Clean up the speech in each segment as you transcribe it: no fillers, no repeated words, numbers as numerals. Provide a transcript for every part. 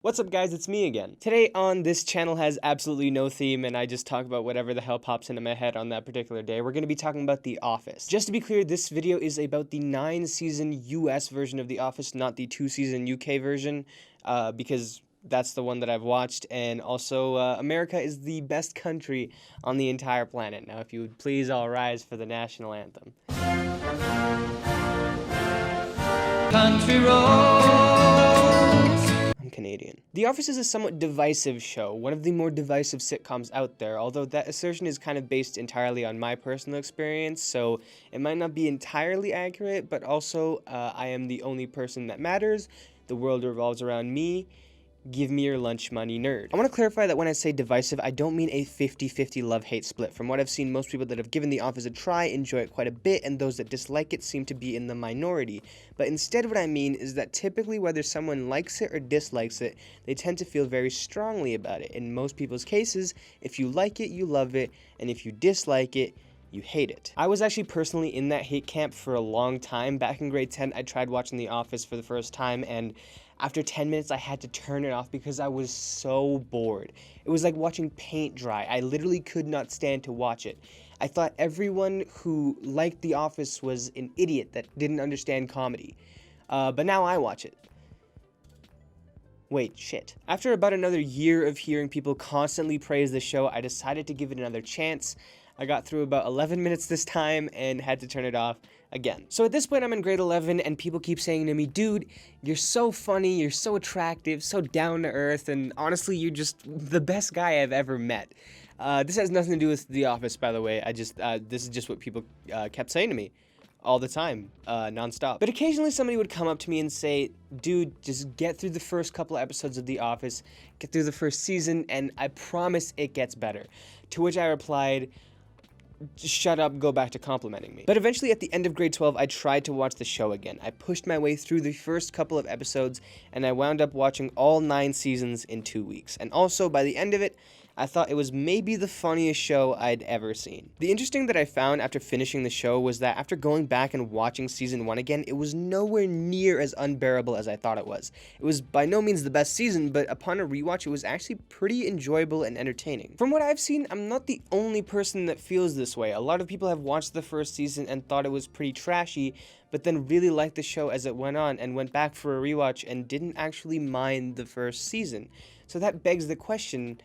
What's up guys, it's me again. Today on this channel has absolutely no theme and I just talk about whatever the hell pops into my head on that particular day. We're going to be talking about The Office. Just to be clear, this video is about the 9-season US version of The Office, not the 2-season UK version, because that's the one that I've watched, and also America is the best country on the entire planet. Now if you would please all rise for the national anthem. Country roads. I'm Canadian. The Office is a somewhat divisive show, one of the more divisive sitcoms out there, although that assertion is kind of based entirely on my personal experience, so it might not be entirely accurate, but also I am the only person that matters, the world revolves around me, give me your lunch money, nerd. I want to clarify that when I say divisive, I don't mean a 50-50 love-hate split. From what I've seen, most people that have given The Office a try enjoy it quite a bit, and those that dislike it seem to be in the minority. But instead what I mean is that typically whether someone likes it or dislikes it, they tend to feel very strongly about it. In most people's cases, if you like it, you love it, and if you dislike it, you hate it. I was actually personally in that hate camp for a long time. Back in grade 10, I tried watching The Office for the first time, and after 10 minutes, I had to turn it off because I was so bored. It was like watching paint dry. I literally could not stand to watch it. I thought everyone who liked The Office was an idiot that didn't understand comedy. But now I watch it. Wait, shit. After about another year of hearing people constantly praise the show, I decided to give it another chance. I got through about 11 minutes this time and had to turn it off again. So at this point I'm in grade 11 and people keep saying to me, dude, you're so funny, you're so attractive, so down to earth, and honestly you're just the best guy I've ever met. This has nothing to do with The Office, by the way. This is just what people kept saying to me all the time, nonstop. But occasionally somebody would come up to me and say, dude, just get through the first couple of episodes of The Office, get through the first season, and I promise it gets better. To which I replied, just shut up, go back to complimenting me. But eventually at the end of grade 12, I tried to watch the show again. I pushed my way through the first couple of episodes, and I wound up watching all 9 seasons in 2 weeks. And also, by the end of it, I thought it was maybe the funniest show I'd ever seen. The interesting that I found after finishing the show was that after going back and watching season 1 again, it was nowhere near as unbearable as I thought it was. It was by no means the best season, but upon a rewatch, it was actually pretty enjoyable and entertaining. From what I've seen, I'm not the only person that feels this way. A lot of people have watched the first season and thought it was pretty trashy, but then really liked the show as it went on and went back for a rewatch and didn't actually mind the first season. So that begs the question,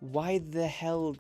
why the hell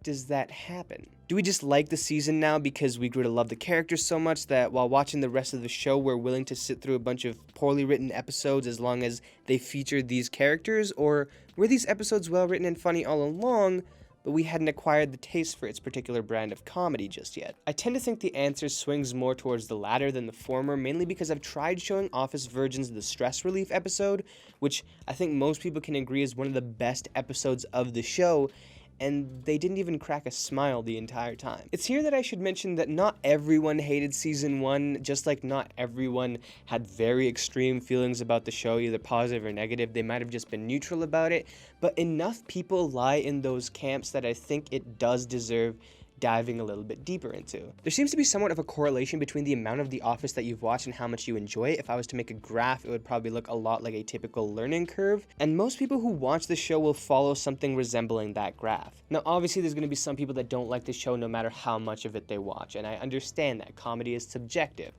does that happen? Do we just like the season now because we grew to love the characters so much that while watching the rest of the show we're willing to sit through a bunch of poorly written episodes as long as they featured these characters? Or were these episodes well written and funny all along, but we hadn't acquired the taste for its particular brand of comedy just yet? I tend to think the answer swings more towards the latter than the former, mainly because I've tried showing Office Virgins the stress relief episode, which I think most people can agree is one of the best episodes of the show, and they didn't even crack a smile the entire time. It's here that I should mention that not everyone hated season 1, just like not everyone had very extreme feelings about the show, either positive or negative. They might have just been neutral about it, but enough people lie in those camps that I think it does deserve diving a little bit deeper into. There seems to be somewhat of a correlation between the amount of The Office that you've watched and how much you enjoy it. If I was to make a graph, it would probably look a lot like a typical learning curve, and most people who watch the show will follow something resembling that graph. Now obviously there's going to be some people that don't like the show no matter how much of it they watch, and I understand that comedy is subjective.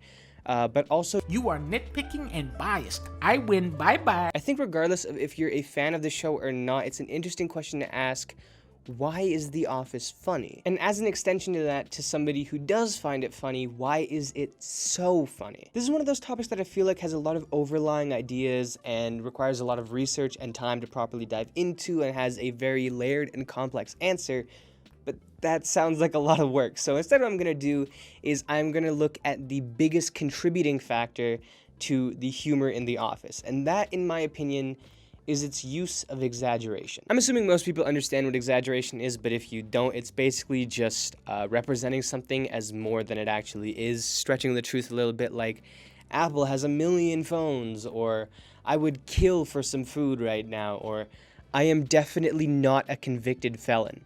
But also, you are nitpicking and biased. I win, bye-bye. I think regardless of if you're a fan of the show or not, it's an interesting question to ask, why is The Office funny? And as an extension to that, to somebody who does find it funny, why is it so funny? This is one of those topics that I feel like has a lot of overlying ideas and requires a lot of research and time to properly dive into, and has a very layered and complex answer, but that sounds like a lot of work. So instead what I'm gonna do is I'm gonna look at the biggest contributing factor to the humor in The Office, and that, in my opinion, is its use of exaggeration. I'm assuming most people understand what exaggeration is, but if you don't, it's basically just representing something as more than it actually is, stretching the truth a little bit, like Apple has 1 million phones, or I would kill for some food right now, or I am definitely not a convicted felon.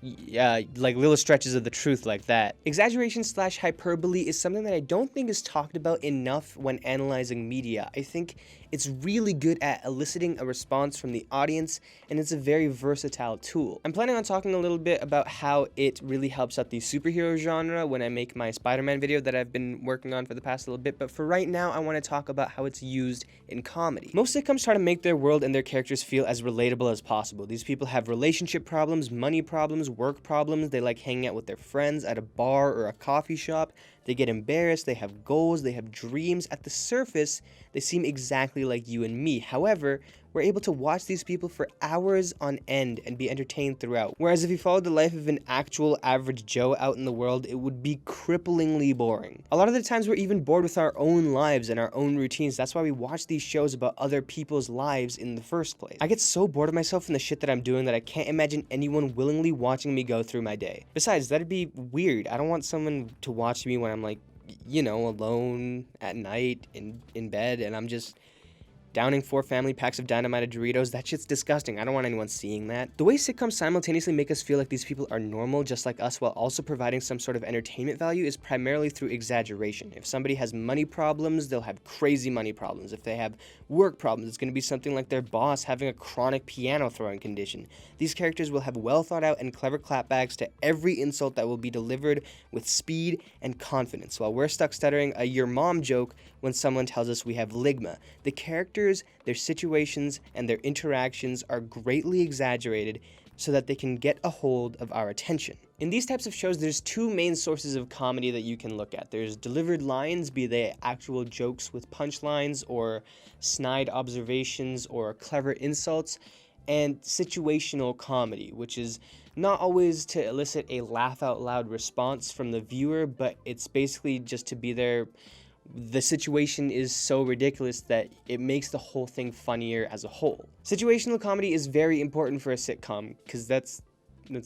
Like little stretches of the truth like that. Exaggeration / hyperbole is something that I don't think is talked about enough when analyzing media. I think It's really good at eliciting a response from the audience, and it's a very versatile tool. I'm planning on talking a little bit about how it really helps out the superhero genre when I make my Spider-Man video that I've been working on for the past little bit, but for right now, I want to talk about how it's used in comedy. Most sitcoms try to make their world and their characters feel as relatable as possible. These people have relationship problems, money problems, work problems, they like hanging out with their friends at a bar or a coffee shop, they get embarrassed, they have goals, they have dreams. At the surface, they seem exactly like you and me. However, we're able to watch these people for hours on end and be entertained throughout. Whereas if you followed the life of an actual average Joe out in the world, it would be cripplingly boring. A lot of the times we're even bored with our own lives and our own routines. That's why we watch these shows about other people's lives in the first place. I get so bored of myself and the shit that I'm doing that I can't imagine anyone willingly watching me go through my day. Besides, that'd be weird. I don't want someone to watch me when I'm like, you know, alone at night in bed and I'm just downing 4 family packs of dynamite Doritos. That shit's disgusting. I don't want anyone seeing that. The way sitcoms simultaneously make us feel like these people are normal just like us while also providing some sort of entertainment value is primarily through exaggeration. If somebody has money problems, they'll have crazy money problems. If they have work problems, it's going to be something like their boss having a chronic piano throwing condition. These characters will have well thought out and clever clapbacks to every insult that will be delivered with speed and confidence, while we're stuck stuttering a "your mom" joke when someone tells us we have ligma. The characters, their situations, and their interactions are greatly exaggerated so that they can get a hold of our attention. In these types of shows, there's 2 main sources of comedy that you can look at. There's delivered lines, be they actual jokes with punchlines or snide observations or clever insults, and situational comedy, which is not always to elicit a laugh out loud response from the viewer, but it's basically just to be there. The situation is so ridiculous that it makes the whole thing funnier as a whole. Situational comedy is very important for a sitcom, because that's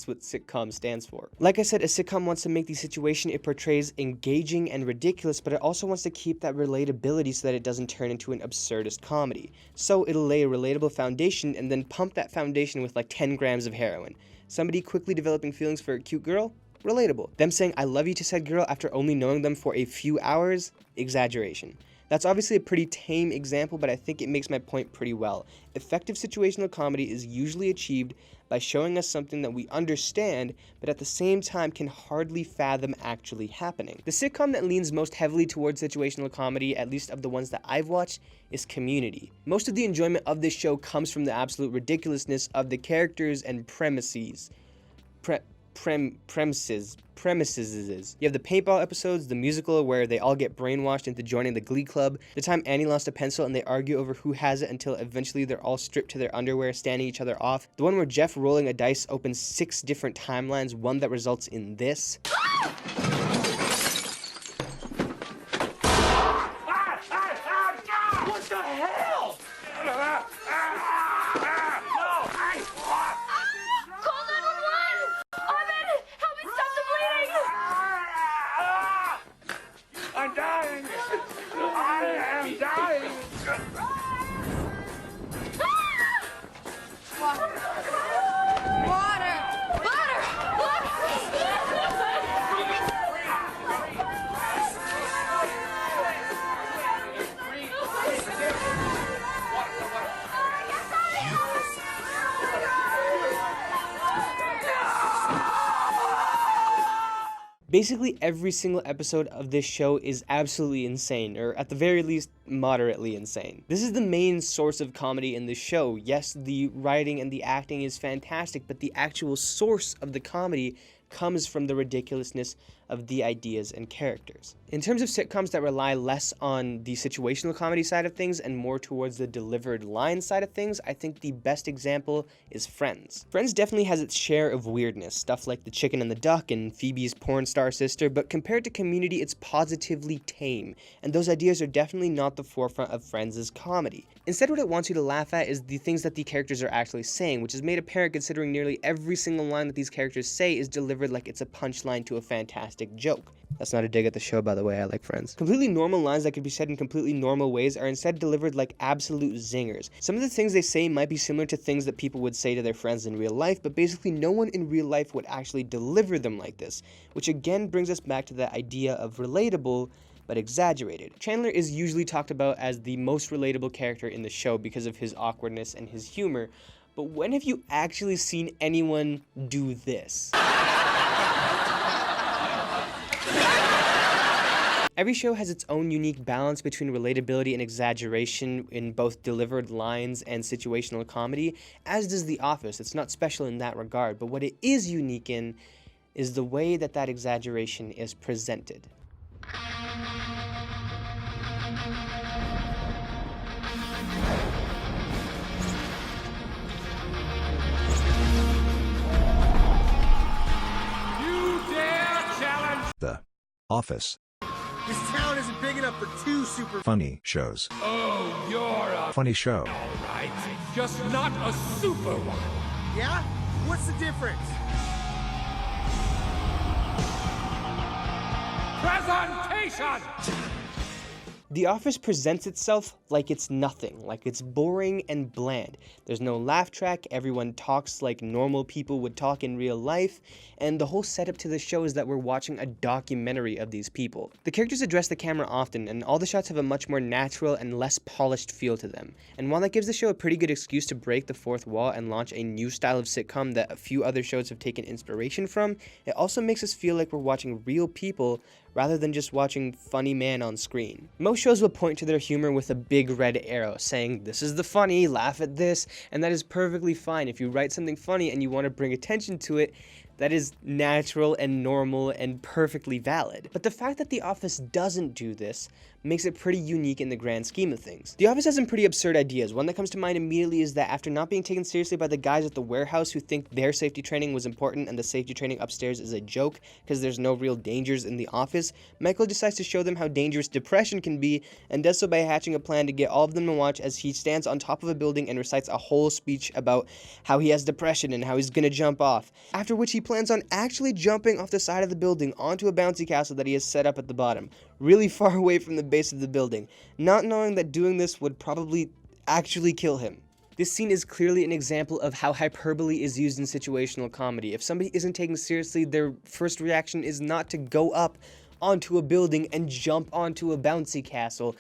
what sitcom stands for. Like I said, a sitcom wants to make the situation it portrays engaging and ridiculous, but it also wants to keep that relatability so that it doesn't turn into an absurdist comedy. So it'll lay a relatable foundation and then pump that foundation with like 10 grams of heroin. Somebody quickly developing feelings for a cute girl? Relatable. Them saying "I love you" to said girl after only knowing them for a few hours? Exaggeration. That's obviously a pretty tame example, but I think it makes my point pretty well. Effective situational comedy is usually achieved by showing us something that we understand, but at the same time can hardly fathom actually happening. The sitcom that leans most heavily towards situational comedy, at least of the ones that I've watched, is Community. Most of the enjoyment of this show comes from the absolute ridiculousness of the characters and premises. Premises. You have the paintball episodes, the musical where they all get brainwashed into joining the Glee Club, the time Annie lost a pencil and they argue over who has it until eventually they're all stripped to their underwear, standing each other off, the one where Jeff rolling a dice opens 6 different timelines, one that results in this. What the hell? Call 911! Ahmed! Help me stop the bleeding! I'm dying! I am dying! Water! Basically, every single episode of this show is absolutely insane, or at the very least, moderately insane. This is the main source of comedy in the show. Yes, the writing and the acting is fantastic, but the actual source of the comedy comes from the ridiculousness of the ideas and characters. In terms of sitcoms that rely less on the situational comedy side of things and more towards the delivered line side of things, I think the best example is Friends. Friends definitely has its share of weirdness, stuff like the chicken and the duck and Phoebe's porn star sister, but compared to Community, it's positively tame, and those ideas are definitely not the forefront of Friends' comedy. Instead, what it wants you to laugh at is the things that the characters are actually saying, which is made apparent considering nearly every single line that these characters say is delivered like it's a punchline to a fantastic joke. That's not a dig at the show, by the way. I like Friends. Completely normal lines that could be said in completely normal ways are instead delivered like absolute zingers. Some of the things they say might be similar to things that people would say to their friends in real life, but basically no one in real life would actually deliver them like this, which again brings us back to the idea of relatable, but exaggerated. Chandler is usually talked about as the most relatable character in the show because of his awkwardness and his humor, but when have you actually seen anyone do this? Every show has its own unique balance between relatability and exaggeration in both delivered lines and situational comedy, as does The Office. It's not special in that regard, but what it is unique in is the way that that exaggeration is presented. You dare challenge The Office. This town isn't big enough for two super Funny shows. Oh, you're a Funny show. right. Just not a super one. Yeah? What's the difference? Presentation! The Office presents itself like it's nothing, like it's boring and bland. There's no laugh track, everyone talks like normal people would talk in real life, and the whole setup to the show is that we're watching a documentary of these people. The characters address the camera often, and all the shots have a much more natural and less polished feel to them. And while that gives the show a pretty good excuse to break the fourth wall and launch a new style of sitcom that a few other shows have taken inspiration from, it also makes us feel like we're watching real people rather than just watching funny man on screen. Most shows will point to their humor with a big red arrow, saying, "This is the funny, laugh at this," and that is perfectly fine. If you write something funny and you want to bring attention to it, that is natural and normal and perfectly valid. But the fact that The Office doesn't do this makes it pretty unique in the grand scheme of things. The Office has some pretty absurd ideas. One that comes to mind immediately is that after not being taken seriously by the guys at the warehouse who think their safety training was important and the safety training upstairs is a joke because there's no real dangers in the office, Michael decides to show them how dangerous depression can be and does so by hatching a plan to get all of them to watch as he stands on top of a building and recites a whole speech about how he has depression and how he's gonna jump off, after which he plans on actually jumping off the side of the building onto a bouncy castle that he has set up at the bottom, really far away from the base of the building, not knowing that doing this would probably actually kill him. This scene is clearly an example of how hyperbole is used in situational comedy. If somebody isn't taken seriously, their first reaction is not to go up onto a building and jump onto a bouncy castle.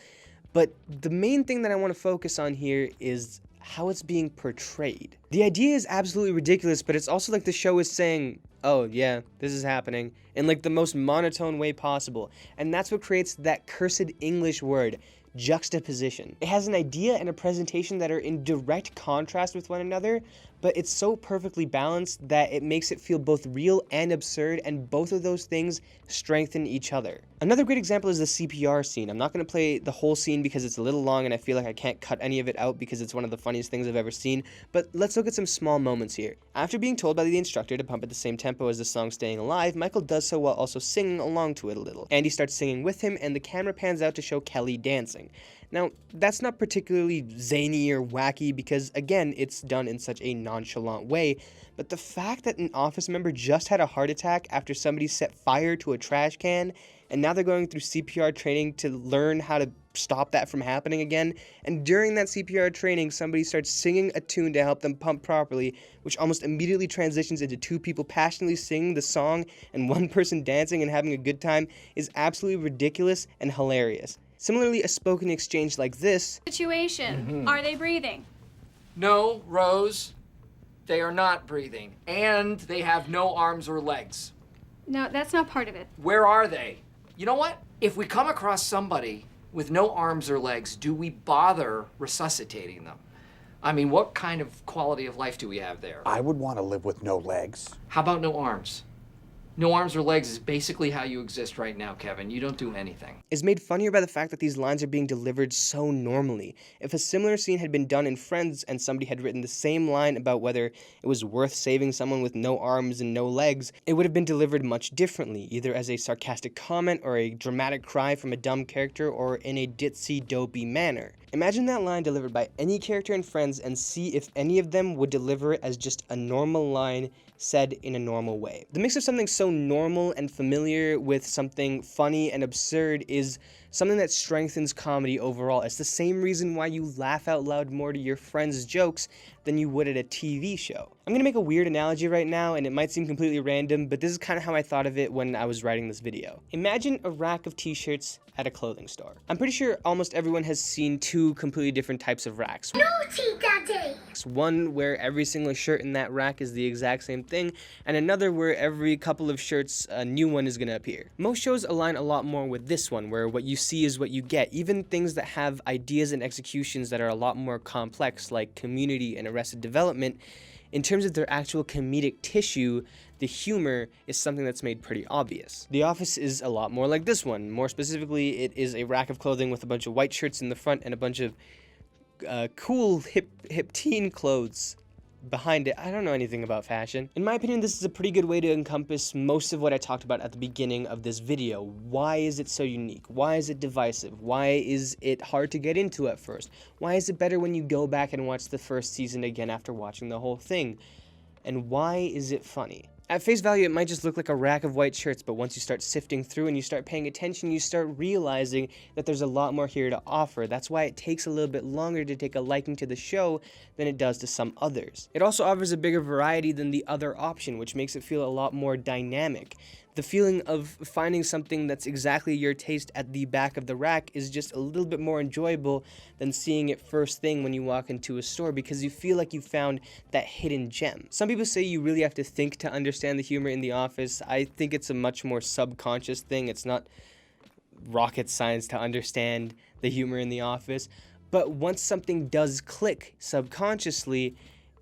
But the main thing that I want to focus on here is how it's being portrayed. The idea is absolutely ridiculous, but it's also like the show is saying, "Oh yeah, this is happening," in like the most monotone way possible. And that's what creates that cursed English word, juxtaposition. It has an idea and a presentation that are in direct contrast with one another, but it's so perfectly balanced that it makes it feel both real and absurd, and both of those things strengthen each other. Another great example is the CPR scene. I'm not going to play the whole scene because it's a little long and I feel like I can't cut any of it out because it's one of the funniest things I've ever seen, but let's look at some small moments here. After being told by the instructor to pump at the same tempo as the song Staying Alive, Michael does so while also singing along to it a little. Andy starts singing with him and the camera pans out to show Kelly dancing. Now, that's not particularly zany or wacky because, again, it's done in such a nonchalant way, but the fact that an office member just had a heart attack after somebody set fire to a trash can, and now they're going through CPR training to learn how to stop that from happening again, and during that CPR training, somebody starts singing a tune to help them pump properly, which almost immediately transitions into two people passionately singing the song and one person dancing and having a good time, is absolutely ridiculous and hilarious. Similarly, a spoken exchange like this Situation. Are they breathing? No, Rose, they are not breathing, and they have no arms or legs. No, that's not part of it. Where are they? You know what? If we come across somebody with no arms or legs, do we bother resuscitating them? I mean, what kind of quality of life do we have there? I would want to live with no legs. How about no arms? No arms or legs is basically how you exist right now, Kevin. You don't do anything. is made funnier by the fact that these lines are being delivered so normally. If a similar scene had been done in Friends and somebody had written the same line about whether it was worth saving someone with no arms and no legs, it would have been delivered much differently, either as a sarcastic comment or a dramatic cry from a dumb character or in a ditzy, dopey manner. Imagine that line delivered by any character in Friends and see if any of them would deliver it as just a normal line said in a normal way. The mix of something so normal and familiar with something funny and absurd is something that strengthens comedy overall. It's the same reason why you laugh out loud more to your friends' jokes than you would at a TV show. I'm gonna make a weird analogy right now, and it might seem completely random, but this is kind of how I thought of it when I was writing this video. Imagine a rack of t-shirts at a clothing store. I'm pretty sure almost everyone has seen two completely different types of racks. Naughty Daddy! One where every single shirt in that rack is the exact same thing, and another where every couple of shirts a new one is gonna appear. Most shows align a lot more with this one, where what you see is what you get. Even things that have ideas and executions that are a lot more complex, like Community and Arrested Development, in terms of their actual comedic tissue, the humor is something that's made pretty obvious. The Office is a lot more like this one. More specifically, it is a rack of clothing with a bunch of white shirts in the front and a bunch of cool hip teen clothes behind it. I don't know anything about fashion. In my opinion, this is a pretty good way to encompass most of what I talked about at the beginning of this video. Why is it so unique? Why is it divisive? Why is it hard to get into at first? Why is it better when you go back and watch the first season again after watching the whole thing? And why is it funny? At face value, it might just look like a rack of white shirts, but once you start sifting through and you start paying attention, you start realizing that there's a lot more here to offer. That's why it takes a little bit longer to take a liking to the show than it does to some others. It also offers a bigger variety than the other option, which makes it feel a lot more dynamic. The feeling of finding something that's exactly your taste at the back of the rack is just a little bit more enjoyable than seeing it first thing when you walk into a store, because you feel like you found that hidden gem. Some people say you really have to think to understand the humor in The Office. I think it's a much more subconscious thing. It's not rocket science to understand the humor in The Office. But once something does click subconsciously,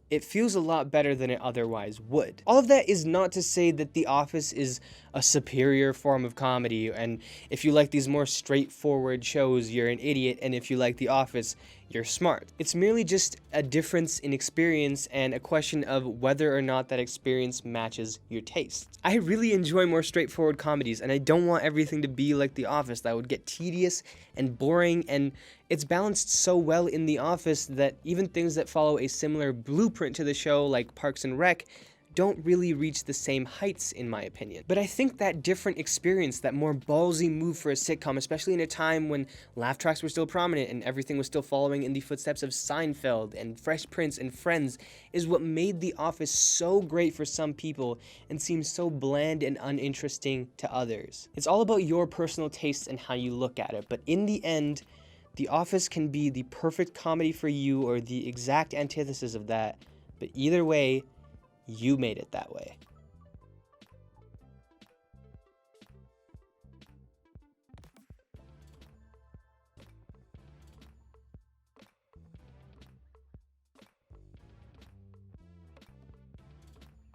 it feels a lot better than it otherwise would. All of that is not to say that The Office is a superior form of comedy, and if you like these more straightforward shows, you're an idiot, and if you like The Office, you're smart. It's merely just a difference in experience and a question of whether or not that experience matches your tastes. I really enjoy more straightforward comedies, and I don't want everything to be like The Office. That would get tedious and boring, and it's balanced so well in The Office that even things that follow a similar blueprint to the show, like Parks and Rec, don't really reach the same heights, in my opinion. But I think that different experience, that more ballsy move for a sitcom, especially in a time when laugh tracks were still prominent and everything was still following in the footsteps of Seinfeld and Fresh Prince and Friends, is what made The Office so great for some people and seems so bland and uninteresting to others. It's all about your personal tastes and how you look at it, but in the end, The Office can be the perfect comedy for you or the exact antithesis of that, but either way, you made it that way.